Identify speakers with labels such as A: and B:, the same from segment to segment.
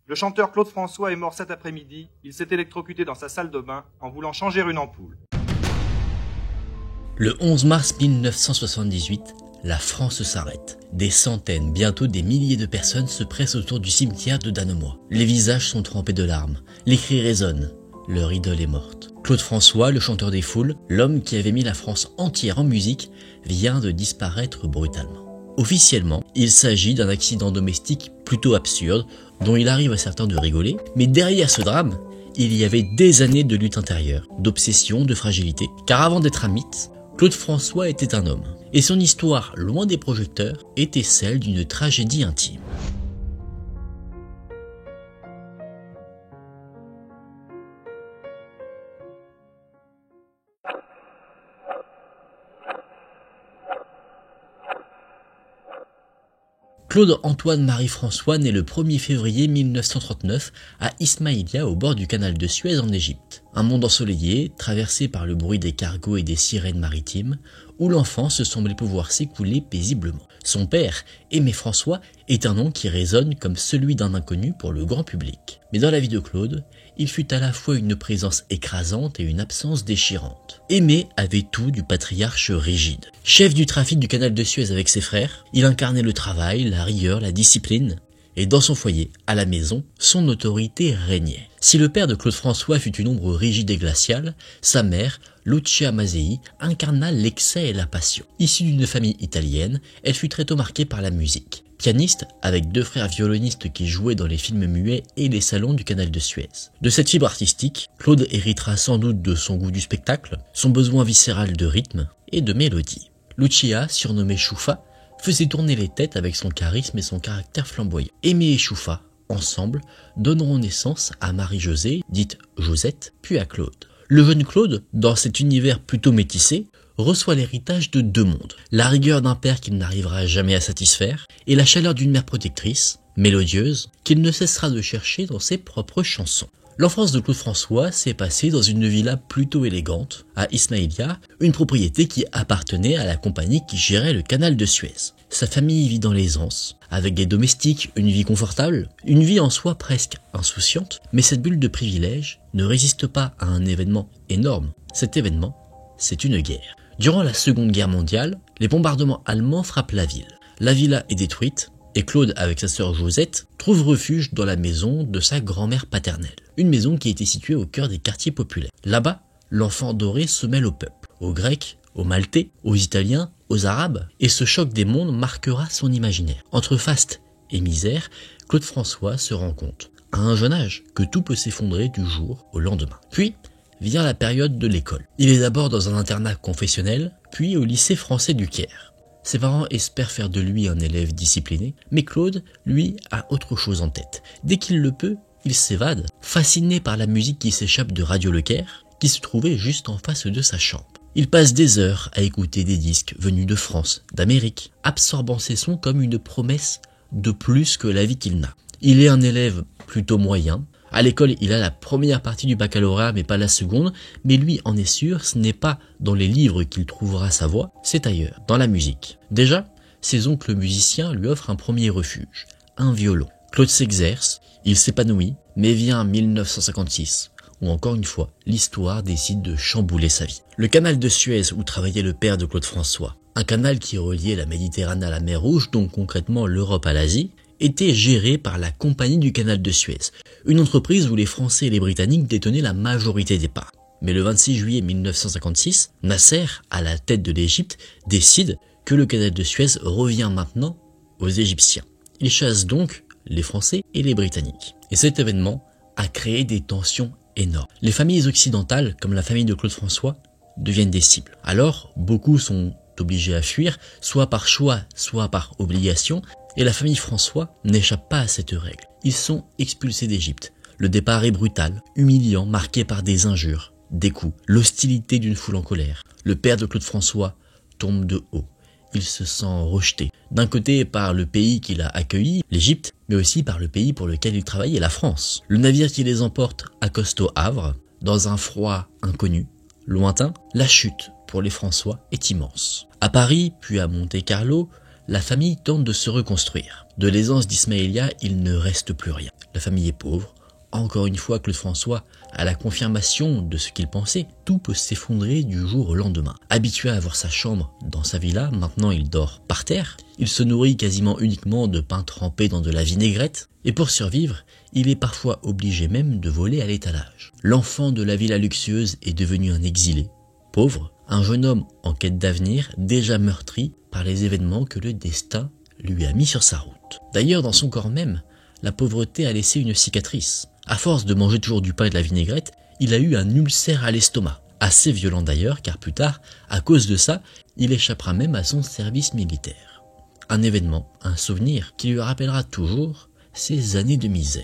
A: Le chanteur Claude François est mort cet après-midi. Il s'est électrocuté dans sa salle de bain en voulant changer une ampoule.
B: Le 11 mars 1978, la France s'arrête. Des centaines, bientôt des milliers de personnes se pressent autour du cimetière de Danemois. Les visages sont trempés de larmes, les cris résonnent. Leur idole est morte. Claude François, le chanteur des foules, l'homme qui avait mis la France entière en musique, vient de disparaître brutalement. Officiellement, il s'agit d'un accident domestique plutôt absurde, dont il arrive à certains de rigoler, mais derrière ce drame, il y avait des années de lutte intérieure, d'obsession, de fragilité, car avant d'être un mythe, Claude François était un homme, et son histoire, loin des projecteurs, était celle d'une tragédie intime. Claude Antoine Marie-François naît le 1er février 1939 à Ismaïlia au bord du canal de Suez en Égypte. Un monde ensoleillé, traversé par le bruit des cargos et des sirènes maritimes, où l'enfance semblait pouvoir s'écouler paisiblement. Son père, Aimé François, est un nom qui résonne comme celui d'un inconnu pour le grand public. Mais dans la vie de Claude, il fut à la fois une présence écrasante et une absence déchirante. Aimé avait tout du patriarche rigide. Chef du trafic du canal de Suez avec ses frères, il incarnait le travail, la rigueur, la discipline. Et dans son foyer, à la maison, son autorité régnait. Si le père de Claude François fut une ombre rigide et glaciale, sa mère, Lucia Masei, incarna l'excès et la passion. Issue d'une famille italienne, elle fut très tôt marquée par la musique. Pianiste, avec 2 frères violonistes qui jouaient dans les films muets et les salons du canal de Suez. De cette fibre artistique, Claude héritera sans doute de son goût du spectacle, son besoin viscéral de rythme et de mélodie. Lucia, surnommée Choufa, faisait tourner les têtes avec son charisme et son caractère flamboyant. Aimé et Choufa, ensemble, donneront naissance à Marie-Josée, dite Josette, puis à Claude. Le jeune Claude, dans cet univers plutôt métissé, reçoit l'héritage de 2 mondes. La rigueur d'un père qu'il n'arrivera jamais à satisfaire, et la chaleur d'une mère protectrice, mélodieuse, qu'il ne cessera de chercher dans ses propres chansons. L'enfance de Claude François s'est passée dans une villa plutôt élégante, à Ismaïlia, une propriété qui appartenait à la compagnie qui gérait le canal de Suez. Sa famille vit dans l'aisance, avec des domestiques, une vie confortable, une vie en soi presque insouciante, mais cette bulle de privilège ne résiste pas à un événement énorme. Cet événement, c'est une guerre. Durant la Seconde Guerre mondiale, les bombardements allemands frappent la ville. La villa est détruite, et Claude, avec sa sœur Josette, trouve refuge dans la maison de sa grand-mère paternelle. Une maison qui était située au cœur des quartiers populaires. Là-bas, l'enfant doré se mêle au peuple, aux Grecs, aux Maltais, aux Italiens, aux Arabes, et ce choc des mondes marquera son imaginaire. Entre faste et misère, Claude François se rend compte, à un jeune âge, que tout peut s'effondrer du jour au lendemain. Puis vient la période de l'école. Il est d'abord dans un internat confessionnel, puis au lycée français du Caire. Ses parents espèrent faire de lui un élève discipliné, mais Claude, lui, a autre chose en tête. Dès qu'il le peut, il s'évade, fasciné par la musique qui s'échappe de Radio Le Caire, qui se trouvait juste en face de sa chambre. Il passe des heures à écouter des disques venus de France, d'Amérique, absorbant ces sons comme une promesse de plus que la vie qu'il n'a. Il est un élève plutôt moyen. À l'école, il a la première partie du baccalauréat, mais pas la seconde. Mais lui en est sûr, ce n'est pas dans les livres qu'il trouvera sa voie, c'est ailleurs, dans la musique. Déjà, ses oncles musiciens lui offrent un premier refuge, un violon. Claude s'exerce, il s'épanouit, mais vient 1956, où encore une fois, l'histoire décide de chambouler sa vie. Le canal de Suez où travaillait le père de Claude François, un canal qui reliait la Méditerranée à la mer Rouge, donc concrètement l'Europe à l'Asie, était géré par la Compagnie du canal de Suez, une entreprise où les Français et les Britanniques détenaient la majorité des parts. Mais le 26 juillet 1956, Nasser, à la tête de l'Égypte, décide que le canal de Suez revient maintenant aux Égyptiens. Il chasse donc les Français et les Britanniques. Et cet événement a créé des tensions énormes. Les familles occidentales, comme la famille de Claude François, deviennent des cibles. Alors, beaucoup sont obligés à fuir, soit par choix, soit par obligation, et la famille François n'échappe pas à cette règle. Ils sont expulsés d'Égypte. Le départ est brutal, humiliant, marqué par des injures, des coups, l'hostilité d'une foule en colère. Le père de Claude François tombe de haut. Il se sent rejeté. D'un côté par le pays qu'il a accueilli, l'Égypte, mais aussi par le pays pour lequel il travaillait, la France. Le navire qui les emporte accoste au Havre. Dans un froid inconnu, lointain, la chute pour les François est immense. À Paris, puis à Monte-Carlo, la famille tente de se reconstruire. De l'aisance d'Ismaïlia, il ne reste plus rien. La famille est pauvre. Encore une fois, Claude François a la confirmation de ce qu'il pensait. Tout peut s'effondrer du jour au lendemain. Habitué à avoir sa chambre dans sa villa, maintenant il dort par terre. Il se nourrit quasiment uniquement de pain trempé dans de la vinaigrette. Et pour survivre, il est parfois obligé même de voler à l'étalage. L'enfant de la villa luxueuse est devenu un exilé, pauvre, un jeune homme en quête d'avenir, déjà meurtri par les événements que le destin lui a mis sur sa route. D'ailleurs, dans son corps même, la pauvreté a laissé une cicatrice. À force de manger toujours du pain et de la vinaigrette, il a eu un ulcère à l'estomac. Assez violent d'ailleurs, car plus tard, à cause de ça, il échappera même à son service militaire. Un événement, un souvenir, qui lui rappellera toujours ses années de misère.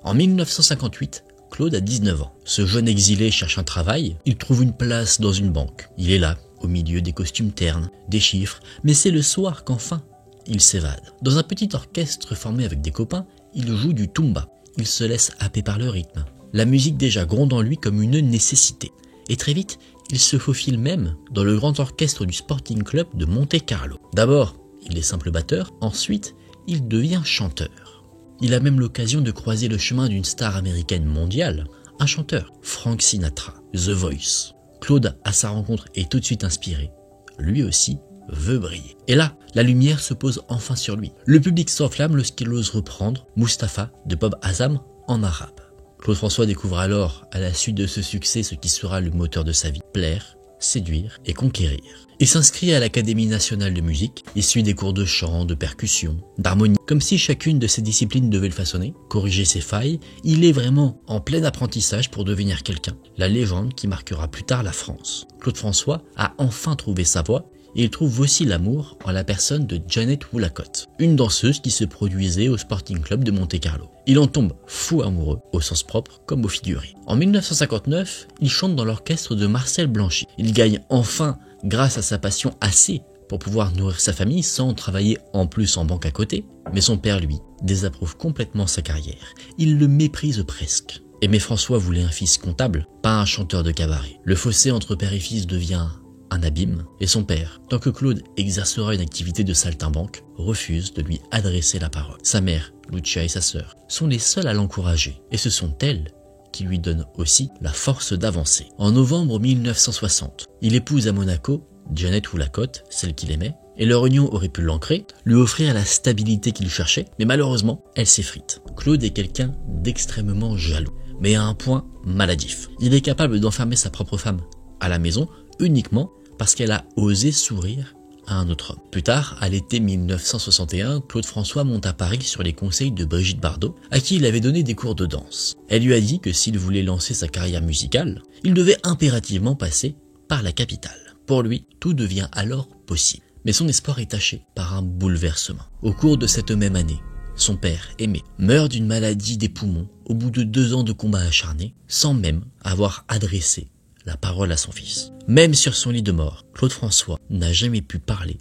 B: En 1958, Claude a 19 ans. Ce jeune exilé cherche un travail, il trouve une place dans une banque. Il est là, au milieu des costumes ternes, des chiffres, mais c'est le soir qu'enfin, il s'évade. Dans un petit orchestre formé avec des copains, il joue du tumba. Il se laisse happer par le rythme. La musique déjà gronde en lui comme une nécessité. Et très vite, il se faufile même dans le grand orchestre du Sporting Club de Monte-Carlo. D'abord, il est simple batteur, ensuite, il devient chanteur. Il a même l'occasion de croiser le chemin d'une star américaine mondiale, un chanteur, Frank Sinatra, The Voice. Claude, à sa rencontre, est tout de suite inspiré. Lui aussi veut briller. Et là, la lumière se pose enfin sur lui. Le public s'enflamme lorsqu'il ose reprendre Mustapha de Bob Hazam en arabe. Claude François découvre alors, à la suite de ce succès, ce qui sera le moteur de sa vie, plaire, séduire et conquérir. Il s'inscrit à l'Académie nationale de musique, il suit des cours de chant, de percussion, d'harmonie. Comme si chacune de ces disciplines devait le façonner, corriger ses failles, il est vraiment en plein apprentissage pour devenir quelqu'un. La légende qui marquera plus tard la France. Claude François a enfin trouvé sa voie, et il trouve aussi l'amour en la personne de Janet Woolacott, une danseuse qui se produisait au Sporting Club de Monte-Carlo. Il en tombe fou amoureux, au sens propre comme au figuré. En 1959, il chante dans l'orchestre de Marcel Blanchy. Il gagne enfin, grâce à sa passion, assez pour pouvoir nourrir sa famille sans travailler en plus en banque à côté. Mais son père, lui, désapprouve complètement sa carrière. Il le méprise presque. Aimé François voulait un fils comptable, pas un chanteur de cabaret. Le fossé entre père et fils devient un abîme, et son père, tant que Claude exercera une activité de saltimbanque, refuse de lui adresser la parole. Sa mère, Lucia, et sa sœur sont les seules à l'encourager, et ce sont elles qui lui donnent aussi la force d'avancer. En novembre 1960, il épouse à Monaco Janet Woolacott, celle qu'il aimait, et leur union aurait pu l'ancrer, lui offrir la stabilité qu'il cherchait, mais malheureusement, elle s'effrite. Claude est quelqu'un d'extrêmement jaloux, mais à un point maladif. Il est capable d'enfermer sa propre femme à la maison uniquement parce qu'elle a osé sourire à un autre homme. Plus tard, à l'été 1961, Claude François monte à Paris sur les conseils de Brigitte Bardot, à qui il avait donné des cours de danse. Elle lui a dit que s'il voulait lancer sa carrière musicale, il devait impérativement passer par la capitale. Pour lui, tout devient alors possible. Mais son espoir est taché par un bouleversement. Au cours de cette même année, son père, Aimé, meurt d'une maladie des poumons au bout de 2 ans de combats acharnés, sans même avoir adressé la parole à son fils. Même sur son lit de mort, Claude François n'a jamais pu parler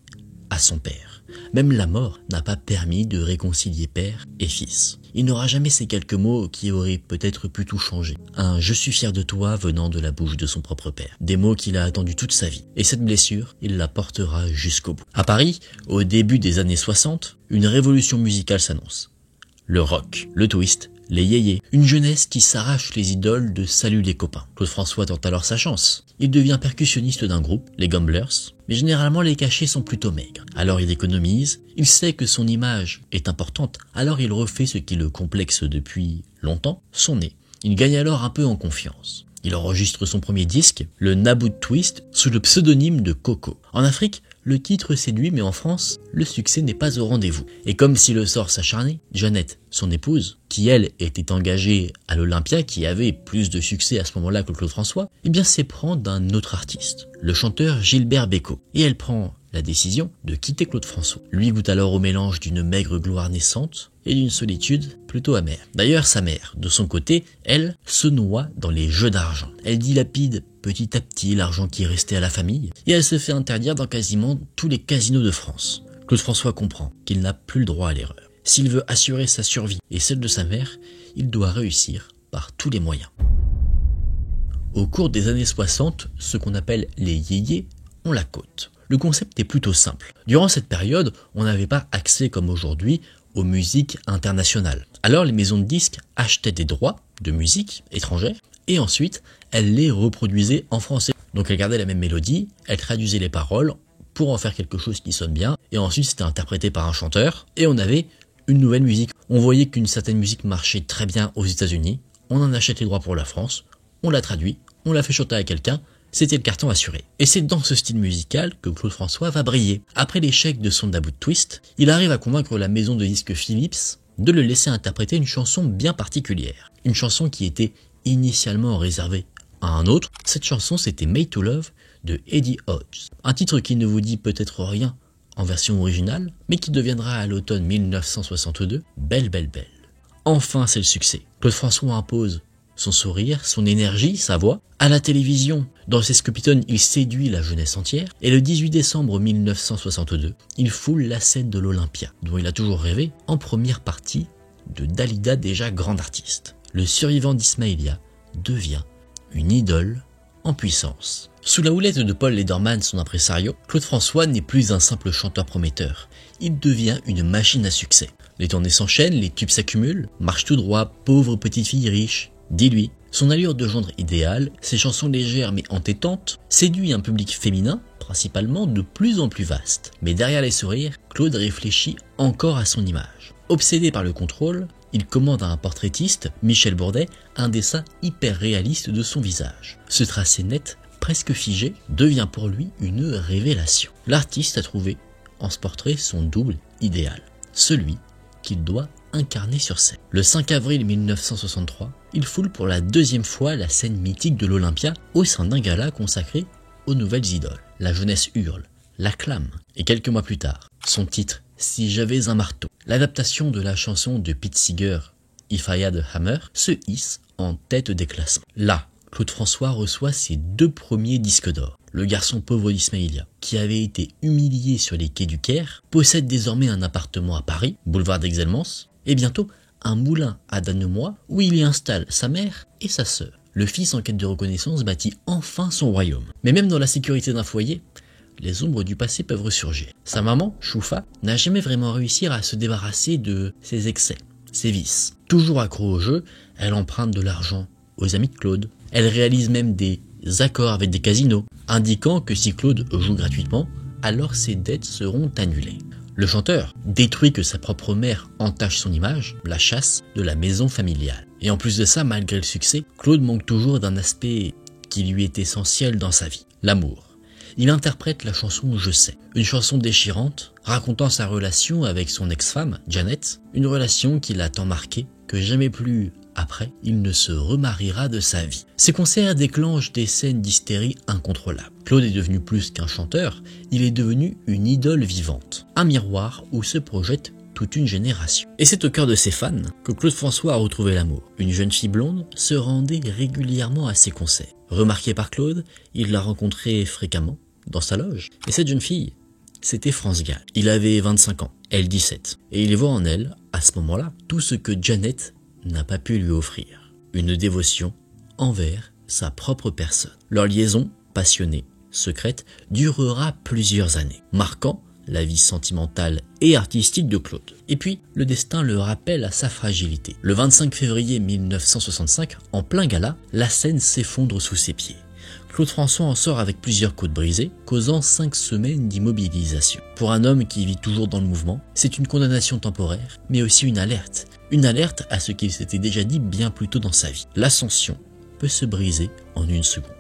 B: à son père. Même la mort n'a pas permis de réconcilier père et fils. Il n'aura jamais ces quelques mots qui auraient peut-être pu tout changer. Un « je suis fier de toi » venant de la bouche de son propre père. Des mots qu'il a attendus toute sa vie. Et cette blessure, il la portera jusqu'au bout. À Paris, au début des années 60, une révolution musicale s'annonce. Le rock, le twist, les yéyés, une jeunesse qui s'arrache les idoles de Salut les copains. Claude François tente alors sa chance. Il devient percussionniste d'un groupe, les Gamblers, mais généralement les cachets sont plutôt maigres. Alors il économise, il sait que son image est importante, alors il refait ce qui le complexe depuis longtemps, son nez. Il gagne alors un peu en confiance. Il enregistre son premier disque, le Naboot Twist, sous le pseudonyme de Coco. En Afrique, le titre séduit, mais en France, le succès n'est pas au rendez-vous. Et comme si le sort s'acharnait, Jeannette, son épouse, qui elle était engagée à l'Olympia, qui avait plus de succès à ce moment-là que Claude François, s'éprend d'un autre artiste, le chanteur Gilbert Bécaud. Et elle prend la décision de quitter Claude François. Lui goûte alors au mélange d'une maigre gloire naissante et d'une solitude plutôt amère. D'ailleurs, sa mère, de son côté, elle, se noie dans les jeux d'argent. Elle dilapide petit à petit l'argent qui restait à la famille et elle se fait interdire dans quasiment tous les casinos de France. Claude François comprend qu'il n'a plus le droit à l'erreur. S'il veut assurer sa survie et celle de sa mère, il doit réussir par tous les moyens. Au cours des années 60, ce qu'on appelle les yéyés ont la cote. Le concept est plutôt simple. Durant cette période, on n'avait pas accès comme aujourd'hui aux musiques internationales. Alors les maisons de disques achetaient des droits de musique étrangère et ensuite elles les reproduisaient en français. Donc elles gardaient la même mélodie, elles traduisaient les paroles pour en faire quelque chose qui sonne bien et ensuite c'était interprété par un chanteur et on avait une nouvelle musique. On voyait qu'une certaine musique marchait très bien aux États-Unis, on en achète les droits pour la France, on la traduit, on la fait chanter à quelqu'un, c'était le carton assuré. Et c'est dans ce style musical que Claude François va briller. Après l'échec de son debut Twist, il arrive à convaincre la maison de disques Philips de le laisser interpréter une chanson bien particulière. Une chanson qui était initialement réservée à un autre. Cette chanson, c'était Made to Love de Eddie Hodges. Un titre qui ne vous dit peut-être rien en version originale, mais qui deviendra à l'automne 1962 Belle Belle Belle. Enfin, c'est le succès. Claude François impose son sourire, son énergie, sa voix. À la télévision, dans ses Scopitone, il séduit la jeunesse entière. Et le 18 décembre 1962, il foule la scène de l'Olympia, dont il a toujours rêvé, en première partie de Dalida, déjà grande artiste. Le survivant d'Ismaïlia devient une idole en puissance. Sous la houlette de Paul Lederman, son impresario, Claude François n'est plus un simple chanteur prometteur. Il devient une machine à succès. Les tournées s'enchaînent, les tubes s'accumulent, marche tout droit, pauvre petite fille riche, dis-lui. Son allure de gendre idéale, ses chansons légères mais entêtantes, séduit un public féminin, principalement de plus en plus vaste. Mais derrière les sourires, Claude réfléchit encore à son image. Obsédé par le contrôle, il commande à un portraitiste, Michel Bourdet, un dessin hyper réaliste de son visage. Ce tracé net, presque figé, devient pour lui une révélation. L'artiste a trouvé en ce portrait son double idéal, celui qu'il doit incarner sur scène. Le 5 avril 1963, il foule pour la deuxième fois la scène mythique de l'Olympia au sein d'un gala consacré aux nouvelles idoles. La jeunesse hurle, l'acclame, et quelques mois plus tard, son titre « Si j'avais un marteau », l'adaptation de la chanson de Pete Seeger « If I Had a Hammer » se hisse en tête des classements. Là, Claude François reçoit ses 2 premiers disques d'or. Le garçon pauvre d'Ismaïlia, qui avait été humilié sur les quais du Caire, possède désormais un appartement à Paris, boulevard d'Aix-Elmance, et bientôt un moulin à Danemois où il y installe sa mère et sa sœur. Le fils en quête de reconnaissance bâtit enfin son royaume. Mais même dans la sécurité d'un foyer, les ombres du passé peuvent ressurgir. Sa maman, Choufa, n'a jamais vraiment réussi à se débarrasser de ses excès, ses vices. Toujours accro au jeu, elle emprunte de l'argent aux amis de Claude. Elle réalise même des accords avec des casinos, indiquant que si Claude joue gratuitement, alors ses dettes seront annulées. Le chanteur, détruit que sa propre mère entache son image, la chasse de la maison familiale. Et en plus de ça, malgré le succès, Claude manque toujours d'un aspect qui lui est essentiel dans sa vie, l'amour. Il interprète la chanson « Je sais », une chanson déchirante, racontant sa relation avec son ex-femme, Janet, une relation qui l'a tant marqué que jamais plus après, il ne se remariera de sa vie. Ces concerts déclenchent des scènes d'hystérie incontrôlables. Claude est devenu plus qu'un chanteur, il est devenu une idole vivante. Un miroir où se projette toute une génération. Et c'est au cœur de ses fans que Claude François a retrouvé l'amour. Une jeune fille blonde se rendait régulièrement à ses concerts. Remarqué par Claude, il l'a rencontrée fréquemment dans sa loge. Et cette jeune fille, c'était France Gall. Il avait 25 ans, elle 17. Et il voit en elle, à ce moment-là, tout ce que Janet n'a pas pu lui offrir, une dévotion envers sa propre personne. Leur liaison, passionnée, secrète, durera plusieurs années, marquant la vie sentimentale et artistique de Claude. Et puis, le destin le rappelle à sa fragilité. Le 25 février 1965, en plein gala, la scène s'effondre sous ses pieds. Claude François en sort avec plusieurs côtes brisées, causant 5 semaines d'immobilisation. Pour un homme qui vit toujours dans le mouvement, c'est une condamnation temporaire, mais aussi une alerte. Une alerte à ce qu'il s'était déjà dit bien plus tôt dans sa vie. L'ascension peut se briser en une seconde.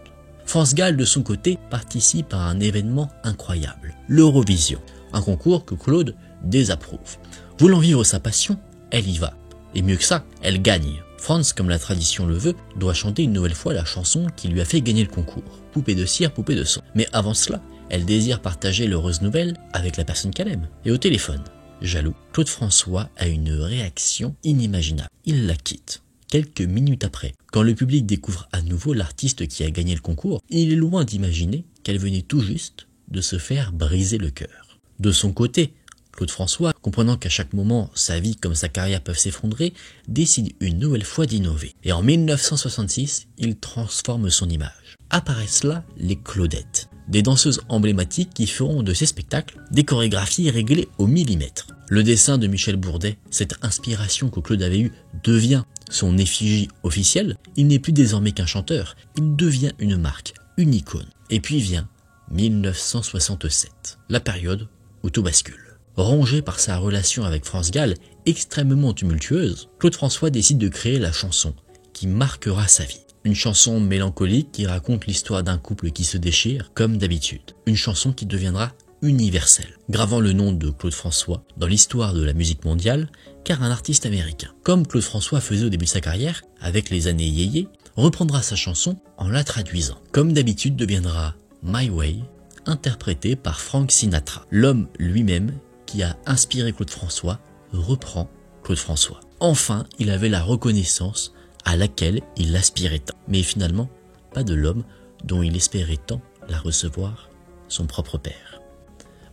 B: France Gall, de son côté, participe à un événement incroyable, l'Eurovision, un concours que Claude désapprouve. Voulant vivre sa passion, elle y va. Et mieux que ça, elle gagne. France, comme la tradition le veut, doit chanter une nouvelle fois la chanson qui lui a fait gagner le concours. Poupée de cire, poupée de son. Mais avant cela, elle désire partager l'heureuse nouvelle avec la personne qu'elle aime. Et au téléphone, jaloux, Claude François a une réaction inimaginable. Il la quitte. Quelques minutes après, quand le public découvre à nouveau l'artiste qui a gagné le concours, il est loin d'imaginer qu'elle venait tout juste de se faire briser le cœur. De son côté, Claude François, comprenant qu'à chaque moment, sa vie comme sa carrière peuvent s'effondrer, décide une nouvelle fois d'innover. Et en 1966, il transforme son image. Apparaissent là les Claudettes, des danseuses emblématiques qui feront de ces spectacles des chorégraphies réglées au millimètre. Le dessin de Michel Bourdet, cette inspiration que Claude avait eue, devient son effigie officielle. Il n'est plus désormais qu'un chanteur, il devient une marque, une icône. Et puis vient 1967, la période où tout bascule. Rongé par sa relation avec France Gall, extrêmement tumultueuse, Claude François décide de créer la chanson qui marquera sa vie. Une chanson mélancolique qui raconte l'histoire d'un couple qui se déchire, comme d'habitude. Une chanson qui deviendra universelle, gravant le nom de Claude François dans l'histoire de la musique mondiale, car un artiste américain, comme Claude François faisait au début de sa carrière, avec les années yéyé, reprendra sa chanson en la traduisant. Comme d'habitude deviendra My Way, interprété par Frank Sinatra. L'homme lui-même qui a inspiré Claude François reprend Claude François. Enfin, il avait la reconnaissance à laquelle il aspirait tant. Mais finalement, pas de l'homme dont il espérait tant la recevoir, son propre père.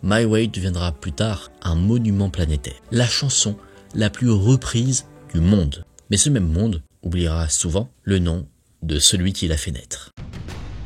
B: My Way deviendra plus tard un monument planétaire, la chanson la plus reprise du monde. Mais ce même monde oubliera souvent le nom de celui qui l'a fait naître.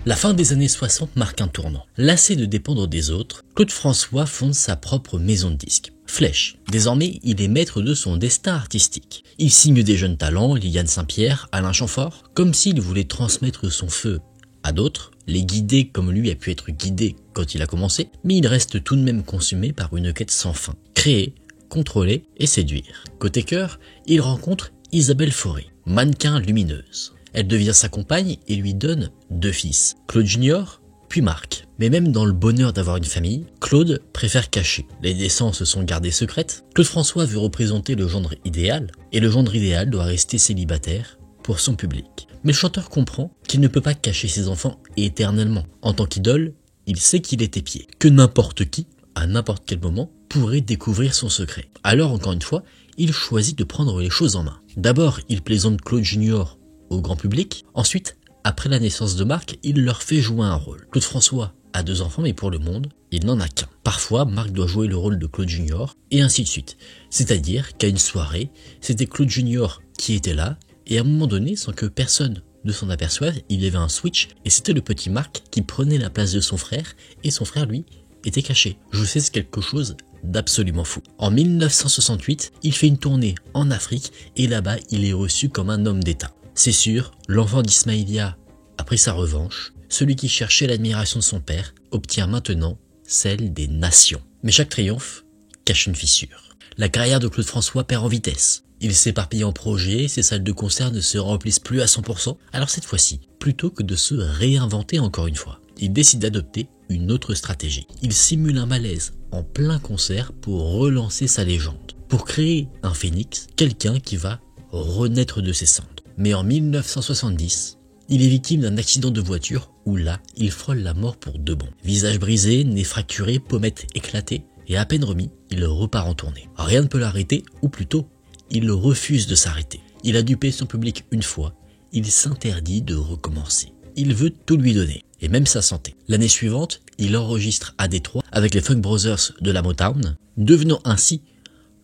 B: La fin des années 60 marque un tournant. Lassé de dépendre des autres, Claude François fonde sa propre maison de disques, Flèche. Désormais, il est maître de son destin artistique. Il signe des jeunes talents, Liliane Saint-Pierre, Alain Chamfort, comme s'il voulait transmettre son feu à d'autres, les guider comme lui a pu être guidé quand il a commencé, mais il reste tout de même consumé par une quête sans fin. Créer, contrôler et séduire. Côté cœur, il rencontre Isabelle Fauré, mannequin lumineuse. Elle devient sa compagne et lui donne 2 fils, Claude Junior, puis Marc. Mais même dans le bonheur d'avoir une famille, Claude préfère cacher. Les naissances sont gardées secrètes. Claude François veut représenter le gendre idéal, et le gendre idéal doit rester célibataire pour son public. Mais le chanteur comprend qu'il ne peut pas cacher ses enfants éternellement. En tant qu'idole, il sait qu'il est épié, que n'importe qui, à n'importe quel moment, pourrait découvrir son secret. Alors, encore une fois, il choisit de prendre les choses en main. D'abord, il plaisante Claude Junior au grand public. Ensuite, après la naissance de Marc, il leur fait jouer un rôle. Claude François a 2 enfants, mais pour le monde, il n'en a qu'un. Parfois, Marc doit jouer le rôle de Claude Junior, et ainsi de suite. C'est-à-dire qu'à une soirée, c'était Claude Junior qui était là, et à un moment donné, sans que personne ne s'en aperçoive, il y avait un switch, et c'était le petit Marc qui prenait la place de son frère, et son frère, lui, était caché. Je sais, c'est quelque chose d'absolument fou. En 1968, il fait une tournée en Afrique, et là-bas, il est reçu comme un homme d'État. C'est sûr, l'enfant d'Ismaïlia a pris sa revanche. Celui qui cherchait l'admiration de son père obtient maintenant celle des nations. Mais chaque triomphe cache une fissure. La carrière de Claude François perd en vitesse. Il s'éparpille en projets, ses salles de concert ne se remplissent plus à 100%. Alors cette fois-ci, plutôt que de se réinventer encore une fois, il décide d'adopter une autre stratégie. Il simule un malaise en plein concert pour relancer sa légende. Pour créer un phénix, quelqu'un qui va renaître de ses cendres. Mais en 1970, il est victime d'un accident de voiture où là, il frôle la mort pour de bon. Visage brisé, nez fracturé, pommettes éclatées, et à peine remis, il repart en tournée. Rien ne peut l'arrêter, ou plutôt, il refuse de s'arrêter. Il a dupé son public une fois, il s'interdit de recommencer. Il veut tout lui donner, et même sa santé. L'année suivante, il enregistre à Détroit avec les Funk Brothers de la Motown, devenant ainsi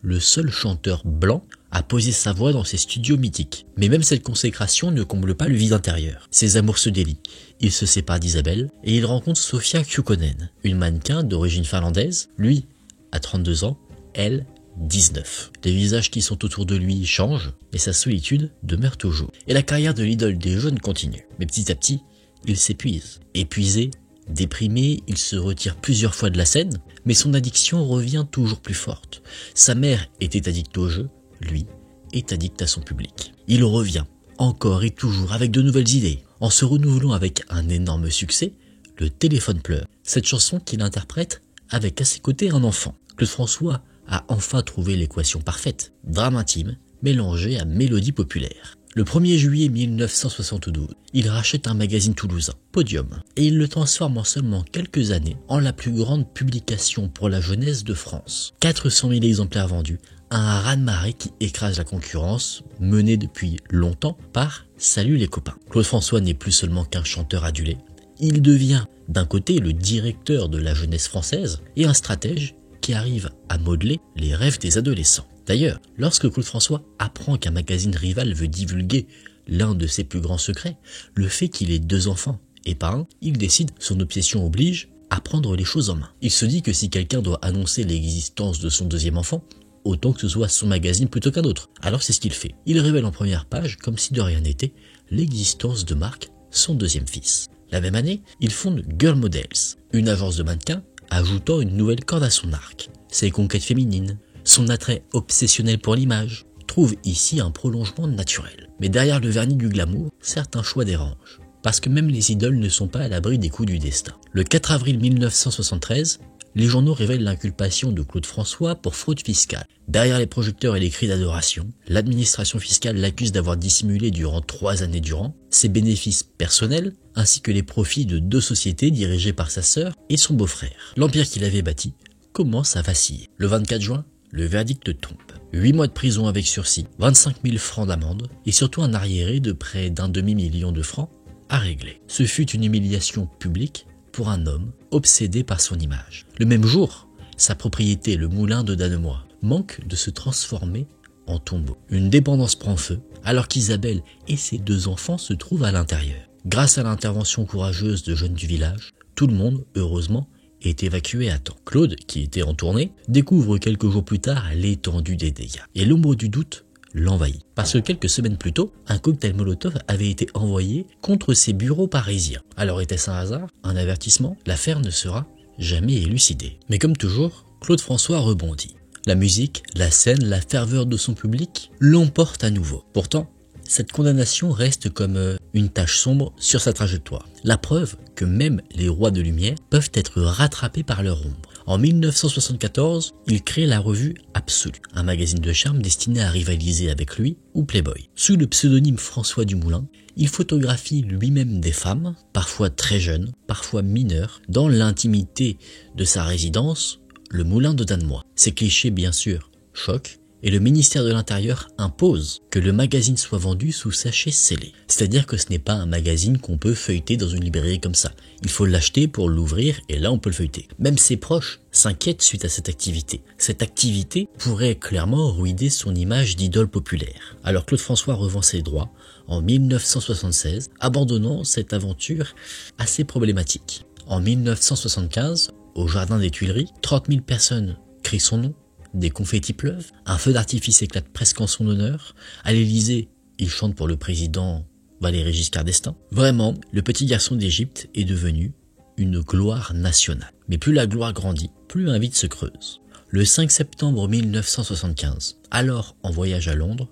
B: le seul chanteur blanc à poser sa voix dans ses studios mythiques. Mais même cette consécration ne comble pas le vide intérieur. Ses amours se délient. Il se sépare d'Isabelle et il rencontre Sofia Kukkonen, une mannequin d'origine finlandaise. Lui a 32 ans, elle 19. Les visages qui sont autour de lui changent, mais sa solitude demeure toujours. Et la carrière de l'idole des jeunes continue. Mais petit à petit, il s'épuise. Épuisé, déprimé, il se retire plusieurs fois de la scène, mais son addiction revient toujours plus forte. Sa mère était addicte au jeu, lui est addict à son public. Il revient, encore et toujours, avec de nouvelles idées, en se renouvelant avec un énorme succès, le téléphone pleure. Cette chanson qu'il interprète avec à ses côtés un enfant. Claude François a enfin trouvé l'équation parfaite, drame intime mélangé à mélodie populaire. Le 1er juillet 1972, il rachète un magazine toulousain, Podium, et il le transforme en seulement quelques années en la plus grande publication pour la jeunesse de France. 400 000 exemplaires vendus, un raz-de-marée qui écrase la concurrence, menée depuis longtemps par Salut les copains. Claude François n'est plus seulement qu'un chanteur adulé, il devient d'un côté le directeur de la jeunesse française et un stratège qui arrive à modeler les rêves des adolescents. D'ailleurs, lorsque Claude François apprend qu'un magazine rival veut divulguer l'un de ses plus grands secrets, le fait qu'il ait 2 enfants et pas un, il décide, son obsession oblige, à prendre les choses en main. Il se dit que si quelqu'un doit annoncer l'existence de son 2e enfant, autant que ce soit son magazine plutôt qu'un autre. Alors c'est ce qu'il fait. Il révèle en première page, comme si de rien n'était, l'existence de Marc, son 2e fils. La même année, il fonde Girl Models, une agence de mannequins ajoutant une nouvelle corde à son arc. Ses conquêtes féminines, son attrait obsessionnel pour l'image, trouvent ici un prolongement naturel. Mais derrière le vernis du glamour, certains choix dérangent. Parce que même les idoles ne sont pas à l'abri des coups du destin. Le 4 avril 1973, les journaux révèlent l'inculpation de Claude François pour fraude fiscale. Derrière les projecteurs et les cris d'adoration, l'administration fiscale l'accuse d'avoir dissimulé durant 3 années durant ses bénéfices personnels ainsi que les profits de 2 sociétés dirigées par sa sœur et son beau-frère. L'empire qu'il avait bâti commence à vaciller. Le 24 juin, le verdict tombe. 8 mois de prison avec sursis, 25 000 francs d'amende et surtout un arriéré de près d'1 demi-million de francs à régler. Ce fut une humiliation publique pour un homme obsédé par son image. Le même jour, sa propriété, le moulin de Danemoy, manque de se transformer en tombeau. Une dépendance prend feu alors qu'Isabelle et ses 2 enfants se trouvent à l'intérieur. Grâce à l'intervention courageuse de jeunes du village, tout le monde, heureusement, est évacué à temps. Claude, qui était en tournée, découvre quelques jours plus tard l'étendue des dégâts. Et l'ombre du doute l'envahit. Parce que quelques semaines plus tôt, un cocktail Molotov avait été envoyé contre ses bureaux parisiens. Alors était-ce un hasard? Un avertissement? L'affaire ne sera jamais élucidée. Mais comme toujours, Claude François rebondit. La musique, la scène, la ferveur de son public l'emportent à nouveau. Pourtant, cette condamnation reste comme une tache sombre sur sa trajectoire. La preuve que même les rois de lumière peuvent être rattrapés par leur ombre. En 1974, il crée la revue Absolue, un magazine de charme destiné à rivaliser avec lui ou Playboy. Sous le pseudonyme François Dumoulin, il photographie lui-même des femmes, parfois très jeunes, parfois mineures, dans l'intimité de sa résidence, le moulin de Danemoy. Ces clichés, bien sûr, choquent, et le ministère de l'Intérieur impose que le magazine soit vendu sous sachet scellé. C'est-à-dire que ce n'est pas un magazine qu'on peut feuilleter dans une librairie comme ça. Il faut l'acheter pour l'ouvrir et là on peut le feuilleter. Même ses proches s'inquiètent suite à cette activité. Cette activité pourrait clairement ruiner son image d'idole populaire. Alors Claude François revend ses droits en 1976, abandonnant cette aventure assez problématique. En 1975, au Jardin des Tuileries, 30 000 personnes crient son nom. Des confettis pleuvent, un feu d'artifice éclate presque en son honneur. À l'Élysée, il chante pour le président Valéry Giscard d'Estaing. Vraiment, le petit garçon d'Égypte est devenu une gloire nationale. Mais plus la gloire grandit, plus un vide se creuse. Le 5 septembre 1975, alors en voyage à Londres,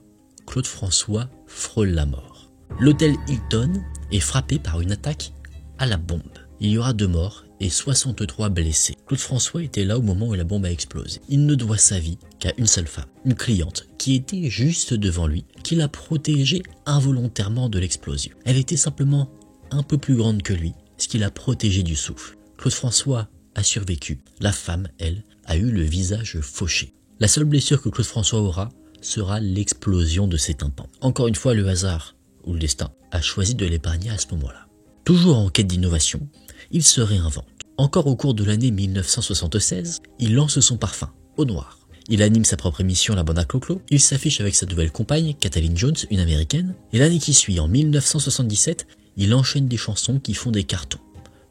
B: Claude François frôle la mort. L'hôtel Hilton est frappé par une attaque à la bombe. Il y aura 2 morts et 63 blessés. Claude François était là au moment où la bombe a explosé. Il ne doit sa vie qu'à une seule femme, une cliente qui était juste devant lui, qui l'a protégé involontairement de l'explosion. Elle était simplement un peu plus grande que lui, ce qui l'a protégé du souffle. Claude François a survécu. La femme, elle, a eu le visage fauché. La seule blessure que Claude François aura sera l'explosion de ses tympans. Encore une fois, le hasard, ou le destin, a choisi de l'épargner à ce moment-là. Toujours en quête d'innovation, il se réinvente. Encore au cours de l'année 1976, il lance son parfum, Eau Noire. Il anime sa propre émission La Bande à Clo-Clo. Il s'affiche avec sa nouvelle compagne, Kathleen Jones, une américaine. Et l'année qui suit, en 1977, il enchaîne des chansons qui font des cartons.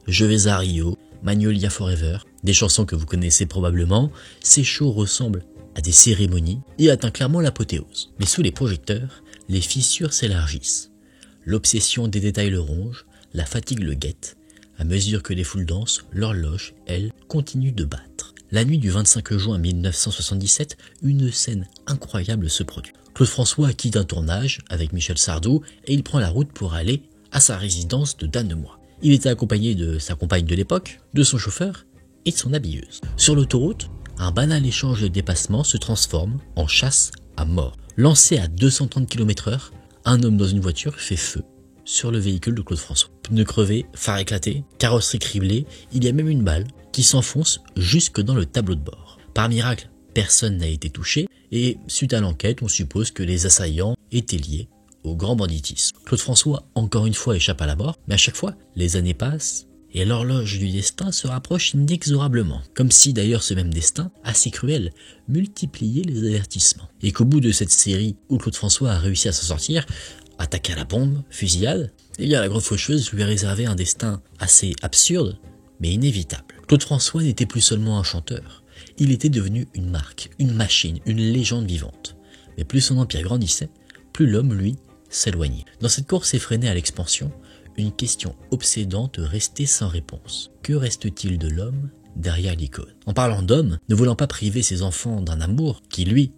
B: Je vais à Rio, Magnolia Forever, des chansons que vous connaissez probablement. Ces shows ressemblent à des cérémonies et atteint clairement l'apothéose. Mais sous les projecteurs, les fissures s'élargissent. L'obsession des détails le ronge, la fatigue le guette. À mesure que les foules dansent, l'horloge, elle, continue de battre. La nuit du 25 juin 1977, une scène incroyable se produit. Claude François quitte un tournage avec Michel Sardou et il prend la route pour aller à sa résidence de Danemoy. Il était accompagné de sa compagne de l'époque, de son chauffeur et de son habilleuse. Sur l'autoroute, un banal échange de dépassements se transforme en chasse à mort. Lancé à 230 km/h, un homme dans une voiture fait feu sur le véhicule de Claude François. Pneus crevés, phare éclaté, carrosserie criblée, il y a même une balle qui s'enfonce jusque dans le tableau de bord. Par miracle, personne n'a été touché et suite à l'enquête, on suppose que les assaillants étaient liés au grand banditisme. Claude François, encore une fois, échappe à la mort, mais à chaque fois, les années passent et l'horloge du destin se rapproche inexorablement, comme si d'ailleurs ce même destin, assez cruel, multipliait les avertissements. Et qu'au bout de cette série où Claude François a réussi à s'en sortir, attaque à la bombe, fusillade, eh bien la grande faucheuse lui a réservé un destin assez absurde, mais inévitable. Claude François n'était plus seulement un chanteur, il était devenu une marque, une machine, une légende vivante. Mais plus son empire grandissait, plus l'homme, lui, s'éloignait. Dans cette course effrénée à l'expansion, une question obsédante restait sans réponse. Que reste-t-il de l'homme derrière l'icône? En parlant d'homme, ne voulant pas priver ses enfants d'un amour qui, lui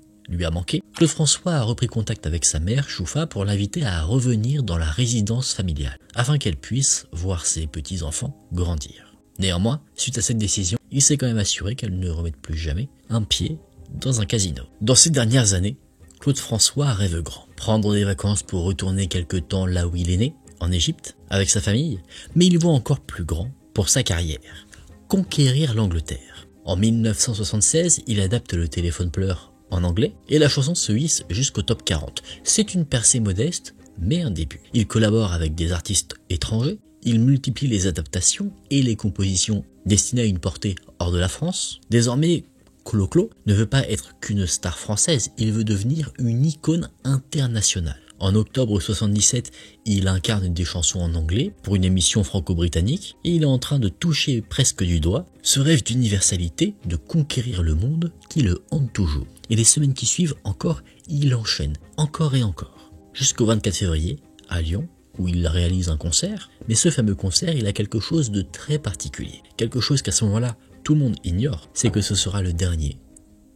B: a manqué, Claude François a repris contact avec sa mère, Choufa, pour l'inviter à revenir dans la résidence familiale, afin qu'elle puisse voir ses petits-enfants grandir. Néanmoins, suite à cette décision, il s'est quand même assuré qu'elle ne remette plus jamais un pied dans un casino. Dans ces dernières années, Claude François rêve grand. Prendre des vacances pour retourner quelque temps là où il est né, en Égypte, avec sa famille, mais il voit encore plus grand pour sa carrière. Conquérir l'Angleterre. En 1976, il adapte le téléphone pleure en anglais et la chanson se hisse jusqu'au top 40. C'est une percée modeste, mais un début. Il collabore avec des artistes étrangers, il multiplie les adaptations et les compositions destinées à une portée hors de la France. Désormais, Clo-Clo ne veut pas être qu'une star française, il veut devenir une icône internationale. En octobre 77, il incarne des chansons en anglais pour une émission franco-britannique et il est en train de toucher presque du doigt ce rêve d'universalité, de conquérir le monde qui le hante toujours. Et les semaines qui suivent encore, il enchaîne encore et encore. Jusqu'au 24 février, à Lyon, où il réalise un concert, mais ce fameux concert, il a quelque chose de très particulier. Quelque chose qu'à ce moment-là, tout le monde ignore, c'est que ce sera le dernier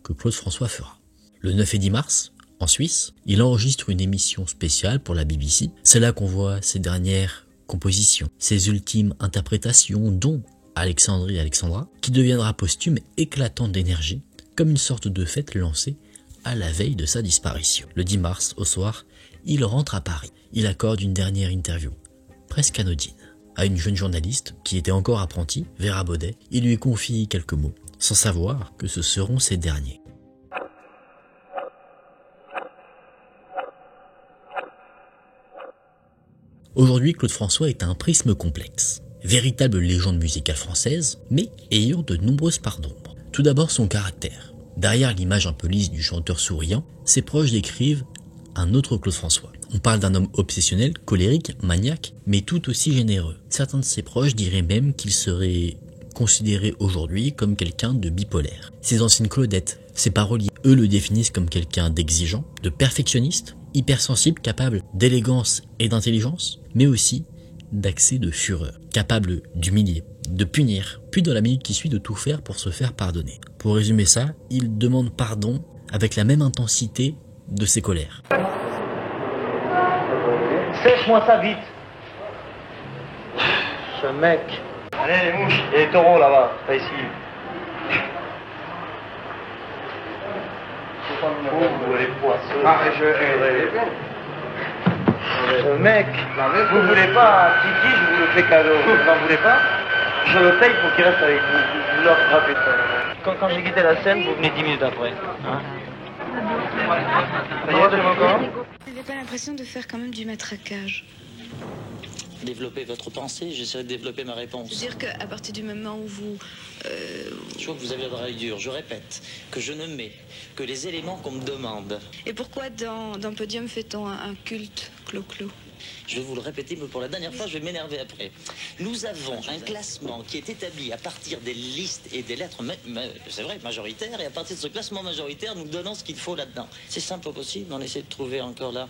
B: que Claude François fera. Le 9 et 10 mars, en Suisse, il enregistre une émission spéciale pour la BBC. C'est là qu'on voit ses dernières compositions, ses ultimes interprétations, dont Alexandrie Alexandra, qui deviendra posthume éclatante d'énergie, comme une sorte de fête lancée à la veille de sa disparition. Le 10 mars, au soir, il rentre à Paris. Il accorde une dernière interview, presque anodine, à une jeune journaliste qui était encore apprentie, Vera Baudet. Il lui confie quelques mots, sans savoir que ce seront ses derniers. Aujourd'hui, Claude François est un prisme complexe. Véritable légende musicale française, mais ayant de nombreuses parts d'ombre. Tout d'abord son caractère. Derrière l'image un peu lisse du chanteur souriant, ses proches décrivent un autre Claude François. On parle d'un homme obsessionnel, colérique, maniaque, mais tout aussi généreux. Certains de ses proches diraient même qu'il serait considéré aujourd'hui comme quelqu'un de bipolaire. Ses anciennes Claudettes, ses paroliers, eux le définissent comme quelqu'un d'exigeant, de perfectionniste, hypersensible, capable d'élégance et d'intelligence, mais aussi d'accès de fureur, capable d'humilier, de punir, puis dans la minute qui suit de tout faire pour se faire pardonner. Pour résumer ça, il demande pardon avec la même intensité de ses colères.
C: Sèche-moi ça vite. Ce mec. Allez les mouches, il y a les taureaux là-bas, pas ici. Les poissons. Ce mec, vous voulez pas un titi, je vous le fais cadeau. Vous n'en voulez pas? Je le paye pour qu'il reste avec vous. Je vous l'offre gratuitement. Quand j'ai quitté la scène, vous venez 10 minutes après. Hein?
D: Vous n'avez pas l'impression de faire quand même du matraquage?
E: Développer votre pensée, j'essaierai de développer ma réponse.
D: C'est-à-dire qu'à partir du moment où vous...
E: Je vois que vous avez la oreille dure. Je répète que je ne mets que les éléments qu'on me demande.
D: Et pourquoi dans Podium fait-on un culte Clo-Clo?
E: Je vais vous le répéter, mais pour la dernière fois, je vais m'énerver après. Nous avons un classement qui est établi à partir des listes et des lettres, c'est vrai, majoritaires, et à partir de ce classement majoritaire, nous donnons ce qu'il faut là-dedans. C'est simple au possible, on essaie de trouver encore là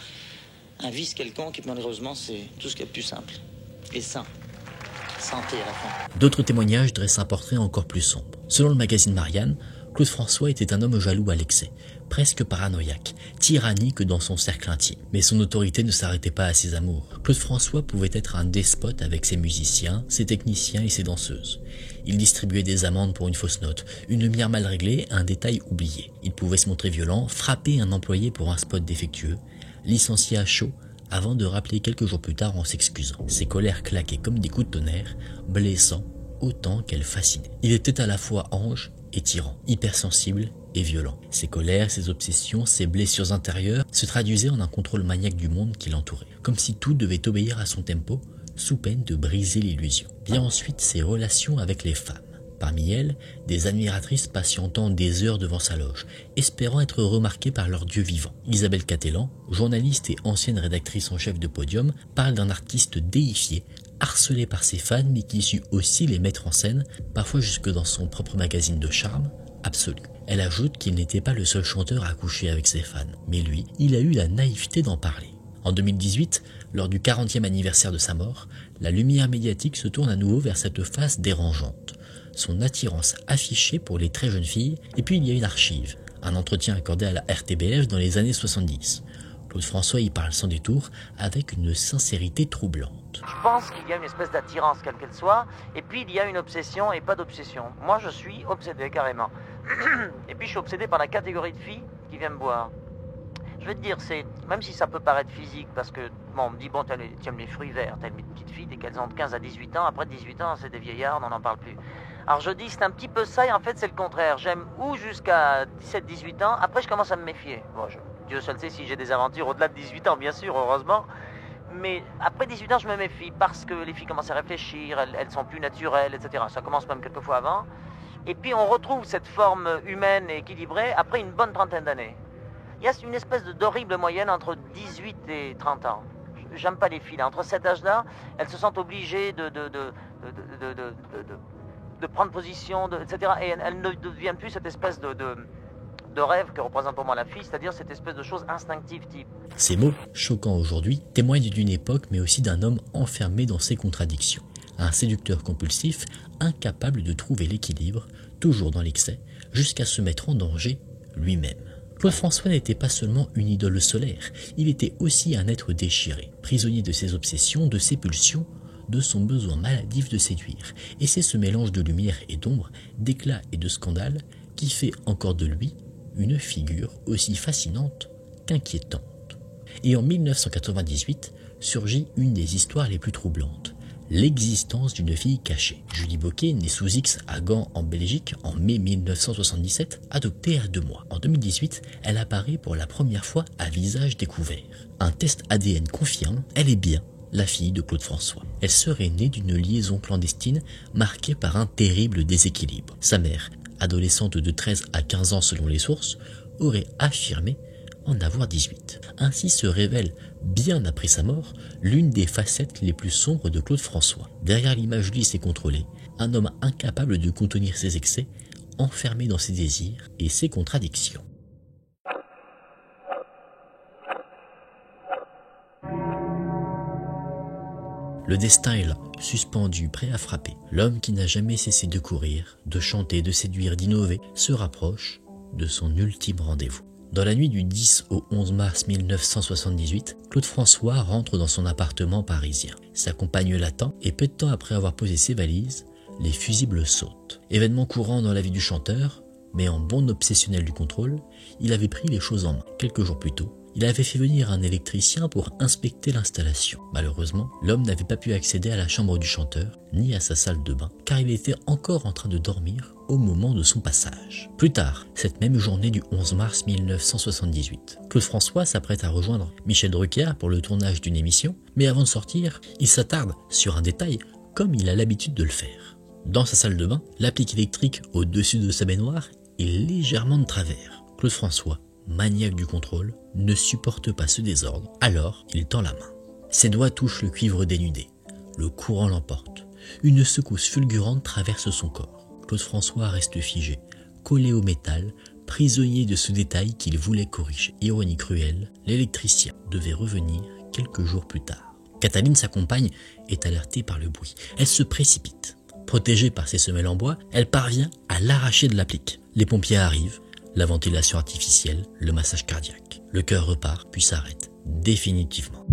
E: un vice quelconque, et malheureusement, c'est tout ce qu'il y a de plus simple. Et sain. Santé à la fin.
B: D'autres témoignages dressent un portrait encore plus sombre. Selon le magazine Marianne, Claude François était un homme jaloux à l'excès, presque paranoïaque, tyrannique dans son cercle intime. Mais son autorité ne s'arrêtait pas à ses amours. Claude François pouvait être un despote avec ses musiciens, ses techniciens et ses danseuses. Il distribuait des amendes pour une fausse note, une lumière mal réglée, un détail oublié. Il pouvait se montrer violent, frapper un employé pour un spot défectueux, licencier à chaud, avant de rappeler quelques jours plus tard en s'excusant. Ses colères claquaient comme des coups de tonnerre, blessant autant qu'elles fascinaient. Il était à la fois ange et tyran, hypersensible et violent. Ses colères, ses obsessions, ses blessures intérieures se traduisaient en un contrôle maniaque du monde qui l'entourait. Comme si tout devait obéir à son tempo, sous peine de briser l'illusion. Vient ensuite ses relations avec les femmes. Parmi elles, des admiratrices patientant des heures devant sa loge, espérant être remarquées par leur dieu vivant. Isabelle Catellan, journaliste et ancienne rédactrice en chef de Podium, parle d'un artiste déifié, harcelé par ses fans mais qui sut aussi les mettre en scène, parfois jusque dans son propre magazine de charme, Absolu. Elle ajoute qu'il n'était pas le seul chanteur à coucher avec ses fans, mais lui, il a eu la naïveté d'en parler. En 2018, lors du 40e anniversaire de sa mort, la lumière médiatique se tourne à nouveau vers cette face dérangeante. Son attirance affichée pour les très jeunes filles, et puis il y a une archive, un entretien accordé à la RTBF dans les années 70. Claude François y parle sans détour, avec une sincérité troublante.
C: Je pense qu'il y a une espèce d'attirance, quelle qu'elle soit, et puis il y a une obsession et pas d'obsession. Moi je suis obsédé carrément. Et puis je suis obsédé par la catégorie de filles qui viennent me voir. Je vais te dire, c'est, même si ça peut paraître physique, parce que, bon, on me dit, bon, tu aimes les fruits verts, t'aimes les petites filles dès qu'elles ont de 15 à 18 ans, après 18 ans, c'est des vieillards, on n'en parle plus. Alors je dis, c'est un petit peu ça, et en fait, c'est le contraire. J'aime ou jusqu'à 17-18 ans, après, je commence à me méfier. Bon, Dieu seul sait si j'ai des aventures au-delà de 18 ans, bien sûr, heureusement. Mais après 18 ans, je me méfie, parce que les filles commencent à réfléchir, elles sont plus naturelles, etc. Ça commence même quelques fois avant. Et puis, on retrouve cette forme humaine et équilibrée après une bonne trentaine d'années. Il y a une espèce d'horrible moyenne entre 18 et 30 ans. J'aime pas les filles là. Entre cet âge-là, elles se sentent obligées de prendre position, etc. Et elles ne deviennent plus cette espèce de rêve que représente pour moi la fille, c'est-à-dire cette espèce de chose instinctive type.
B: Ces mots, choquants aujourd'hui, témoignent d'une époque mais aussi d'un homme enfermé dans ses contradictions. Un séducteur compulsif, incapable de trouver l'équilibre, toujours dans l'excès, jusqu'à se mettre en danger lui-même. Claude François n'était pas seulement une idole solaire, il était aussi un être déchiré, prisonnier de ses obsessions, de ses pulsions, de son besoin maladif de séduire. Et c'est ce mélange de lumière et d'ombre, d'éclat et de scandale, qui fait encore de lui une figure aussi fascinante qu'inquiétante. Et en 1998, surgit une des histoires les plus troublantes. L'existence d'une fille cachée. Julie Bocquet, née sous X à Gand en Belgique en mai 1977, adoptée à 2 mois. En 2018, elle apparaît pour la première fois à visage découvert. Un test ADN confirme, elle est bien la fille de Claude François. Elle serait née d'une liaison clandestine marquée par un terrible déséquilibre. Sa mère, adolescente de 13 à 15 ans selon les sources, aurait affirmé en avoir 18. Ainsi se révèle, bien après sa mort, l'une des facettes les plus sombres de Claude François. Derrière l'image lisse et contrôlée, un homme incapable de contenir ses excès, enfermé dans ses désirs et ses contradictions. Le destin est là, suspendu, prêt à frapper. L'homme qui n'a jamais cessé de courir, de chanter, de séduire, d'innover, se rapproche de son ultime rendez-vous. Dans la nuit du 10 au 11 mars 1978, Claude François rentre dans son appartement parisien. Sa compagne l'attend et peu de temps après avoir posé ses valises, les fusibles sautent. Événement courant dans la vie du chanteur, mais en bon obsessionnel du contrôle, il avait pris les choses en main. Quelques jours plus tôt, il avait fait venir un électricien pour inspecter l'installation. Malheureusement, l'homme n'avait pas pu accéder à la chambre du chanteur, ni à sa salle de bain, car il était encore en train de dormir au moment de son passage. Plus tard, cette même journée du 11 mars 1978, Claude François s'apprête à rejoindre Michel Drucker pour le tournage d'une émission, mais avant de sortir, il s'attarde sur un détail comme il a l'habitude de le faire. Dans sa salle de bain, l'applique électrique au-dessus de sa baignoire est légèrement de travers. Claude François, maniaque du contrôle, ne supporte pas ce désordre, alors il tend la main. Ses doigts touchent le cuivre dénudé, le courant l'emporte, une secousse fulgurante traverse son corps. Claude François reste figé, collé au métal, prisonnier de ce détail qu'il voulait corriger. Ironie cruelle, l'électricien devait revenir quelques jours plus tard. Cataline, sa compagne, est alertée par le bruit. Elle se précipite. Protégée par ses semelles en bois, elle parvient à l'arracher de l'applique. Les pompiers arrivent, la ventilation artificielle, le massage cardiaque. Le cœur repart, puis s'arrête définitivement.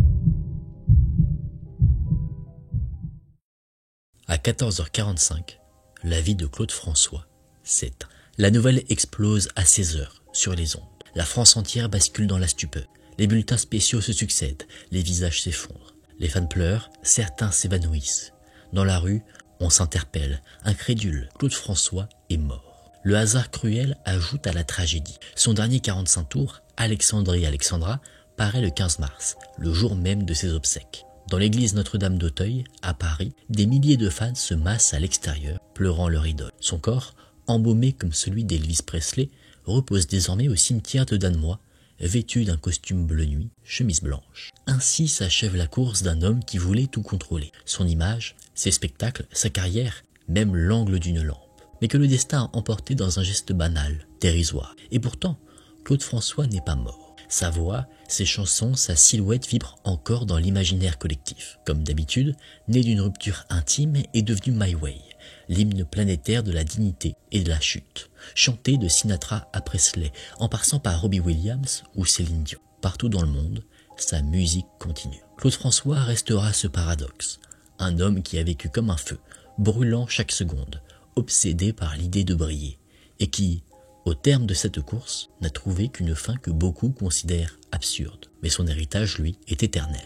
B: À 14h45, la vie de Claude François s'éteint. La nouvelle explose à 16h sur les ondes. La France entière bascule dans la stupeur. Les bulletins spéciaux se succèdent, les visages s'effondrent. Les fans pleurent, certains s'évanouissent. Dans la rue, on s'interpelle, incrédule. Claude François est mort. Le hasard cruel ajoute à la tragédie. Son dernier 45 tours, Alexandre et Alexandra, paraît le 15 mars, le jour même de ses obsèques. Dans l'église Notre-Dame d'Auteuil, à Paris, des milliers de fans se massent à l'extérieur, pleurant leur idole. Son corps, embaumé comme celui d'Elvis Presley, repose désormais au cimetière de Danemois, vêtu d'un costume bleu nuit, chemise blanche. Ainsi s'achève la course d'un homme qui voulait tout contrôler. Son image, ses spectacles, sa carrière, même l'angle d'une lampe. Mais que le destin a emporté dans un geste banal, dérisoire. Et pourtant, Claude François n'est pas mort. Sa voix, ses chansons, sa silhouette vibrent encore dans l'imaginaire collectif. Comme d'habitude, né d'une rupture intime, est devenu My Way, l'hymne planétaire de la dignité et de la chute. Chanté de Sinatra à Presley, en passant par Robbie Williams ou Céline Dion. Partout dans le monde, sa musique continue. Claude François restera ce paradoxe. Un homme qui a vécu comme un feu, brûlant chaque seconde, obsédé par l'idée de briller, et qui, au terme de cette course, n'a trouvé qu'une fin que beaucoup considèrent absurde. Mais son héritage, lui, est éternel.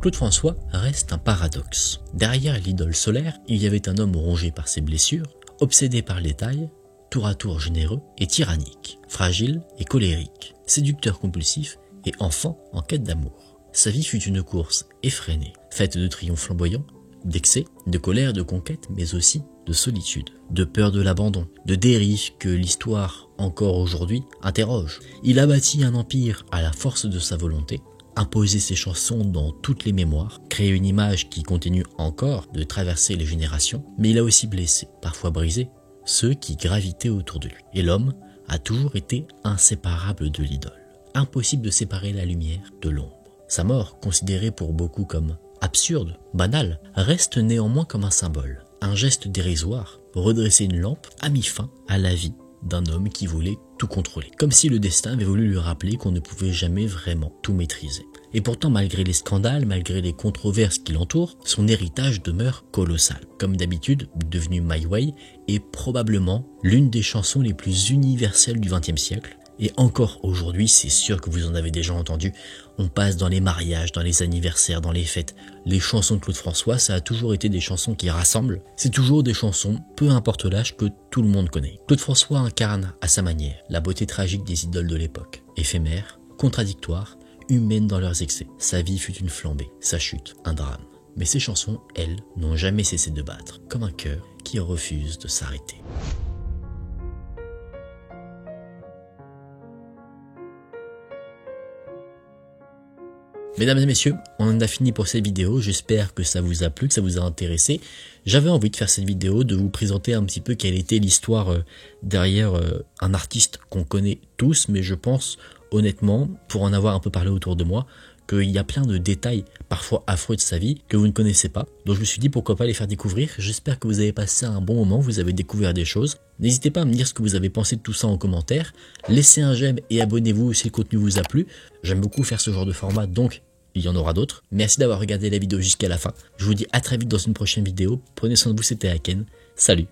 B: Claude François reste un paradoxe. Derrière l'idole solaire, il y avait un homme rongé par ses blessures, obsédé par les tailles, tour à tour généreux et tyrannique, fragile et colérique, séducteur compulsif et enfant en quête d'amour. Sa vie fut une course effrénée, faite de triomphes flamboyants, d'excès, de colère, de conquête, mais aussi de solitude, de peur de l'abandon, de dérives que l'histoire, encore aujourd'hui, interroge. Il a bâti un empire à la force de sa volonté, imposé ses chansons dans toutes les mémoires, créé une image qui continue encore de traverser les générations, mais il a aussi blessé, parfois brisé, ceux qui gravitaient autour de lui. Et l'homme a toujours été inséparable de l'idole. Impossible de séparer la lumière de l'ombre. Sa mort, considérée pour beaucoup comme absurde, banale, reste néanmoins comme un symbole, un geste dérisoire, redresser une lampe a mis fin à la vie d'un homme qui voulait tout contrôler. Comme si le destin avait voulu lui rappeler qu'on ne pouvait jamais vraiment tout maîtriser. Et pourtant, malgré les scandales, malgré les controverses qui l'entourent, son héritage demeure colossal. Comme d'habitude, devenu My Way est probablement l'une des chansons les plus universelles du XXe siècle. Et encore aujourd'hui, c'est sûr que vous en avez déjà entendu, on passe dans les mariages, dans les anniversaires, dans les fêtes. Les chansons de Claude François, ça a toujours été des chansons qui rassemblent. C'est toujours des chansons, peu importe l'âge, que tout le monde connaît. Claude François incarne, à sa manière, la beauté tragique des idoles de l'époque. Éphémères, contradictoires, humaines dans leurs excès. Sa vie fut une flambée, sa chute, un drame. Mais ces chansons, elles, n'ont jamais cessé de battre, comme un cœur qui refuse de s'arrêter. Mesdames et messieurs, on en a fini pour cette vidéo, j'espère que ça vous a plu, que ça vous a intéressé. J'avais envie de faire cette vidéo, de vous présenter un petit peu quelle était l'histoire derrière un artiste qu'on connaît tous, mais je pense honnêtement, pour en avoir un peu parlé autour de moi, qu'il y a plein de détails parfois affreux de sa vie que vous ne connaissez pas. Donc je me suis dit pourquoi pas les faire découvrir. J'espère que vous avez passé un bon moment, vous avez découvert des choses. N'hésitez pas à me dire ce que vous avez pensé de tout ça en commentaire. Laissez un j'aime et abonnez-vous si le contenu vous a plu. J'aime beaucoup faire ce genre de format, donc il y en aura d'autres. Merci d'avoir regardé la vidéo jusqu'à la fin. Je vous dis à très vite dans une prochaine vidéo. Prenez soin de vous, c'était Aken. Salut.